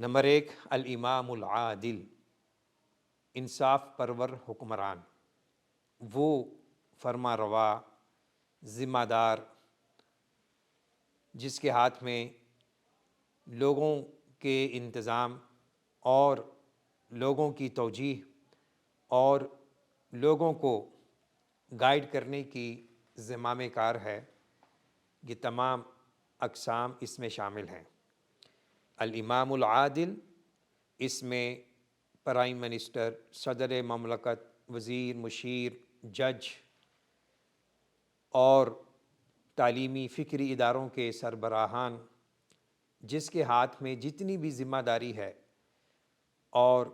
Number 1، الامام العادل، انصاف پرور حکمران، وہ فرما روا، ذمہ دار، جس کے ہاتھ میں لوگوں کے انتظام اور لوگوں کی توجیہ اور لوگوں کو گائیڈ کرنے کی زمام کار ہے۔ یہ تمام اقسام اس میں شامل ہیں۔ الامام العادل، اس میں پرائم منسٹر، صدر مملکت، وزیر، مشیر، جج اور تعلیمی فکری اداروں کے سربراہان، جس کے ہاتھ میں جتنی بھی ذمہ داری ہے اور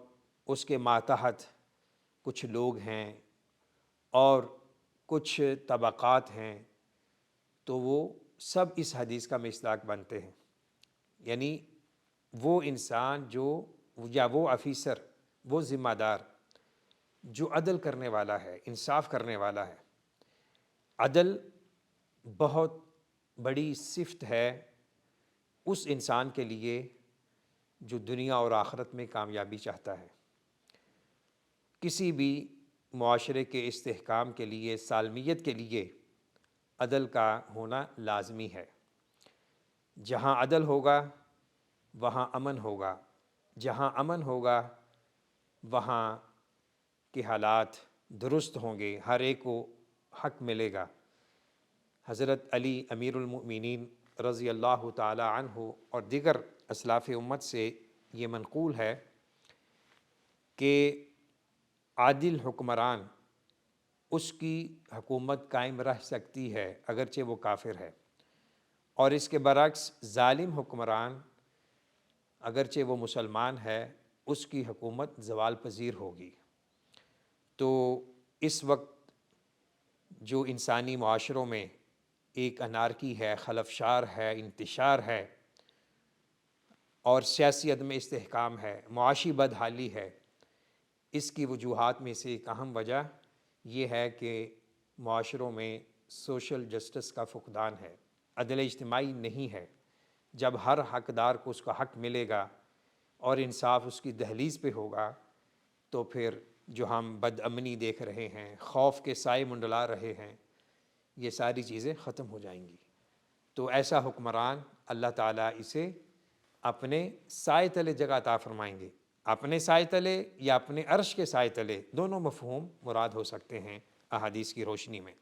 اس کے ماتحت کچھ لوگ ہیں اور کچھ طبقات ہیں، تو وہ سب اس حدیث کا مصداق بنتے ہیں۔ یعنی وہ انسان یا وہ آفیسر، وہ ذمہ دار جو عدل کرنے والا ہے، انصاف کرنے والا ہے۔ عدل بہت بڑی صفت ہے اس انسان کے لیے جو دنیا اور آخرت میں کامیابی چاہتا ہے۔ کسی بھی معاشرے کے استحکام کے لیے، سالمیت کے لیے عدل کا ہونا لازمی ہے۔ جہاں عدل ہوگا وہاں امن ہوگا، جہاں امن ہوگا وہاں کے حالات درست ہوں گے، ہر ایک کو حق ملے گا۔ حضرت علی امیر المؤمنین رضی اللہ تعالی عنہ اور دیگر اسلاف امت سے یہ منقول ہے کہ عادل حکمران، اس کی حکومت قائم رہ سکتی ہے اگرچہ وہ کافر ہے، اور اس کے برعکس ظالم حکمران اگرچہ وہ مسلمان ہے، اس کی حکومت زوال پذیر ہوگی۔ تو اس وقت جو انسانی معاشروں میں ایک انارکی ہے، خلفشار ہے، انتشار ہے اور سیاسی عدم استحکام ہے، معاشی بدحالی ہے، اس کی وجوہات میں سے ایک اہم وجہ یہ ہے کہ معاشروں میں سوشل جسٹس کا فقدان ہے، عدل اجتماعی نہیں ہے۔ جب ہر حقدار کو اس کا حق ملے گا اور انصاف اس کی دہلیز پہ ہوگا، تو پھر جو ہم بد امنی دیکھ رہے ہیں، خوف کے سائے منڈلا رہے ہیں، یہ ساری چیزیں ختم ہو جائیں گی۔ تو ایسا حکمران اللہ تعالیٰ اسے اپنے سائے تلے جگہ عطا فرمائیں گے۔ اپنے سائے تلے یا اپنے عرش کے سائے تلے، دونوں مفہوم مراد ہو سکتے ہیں احادیث کی روشنی میں۔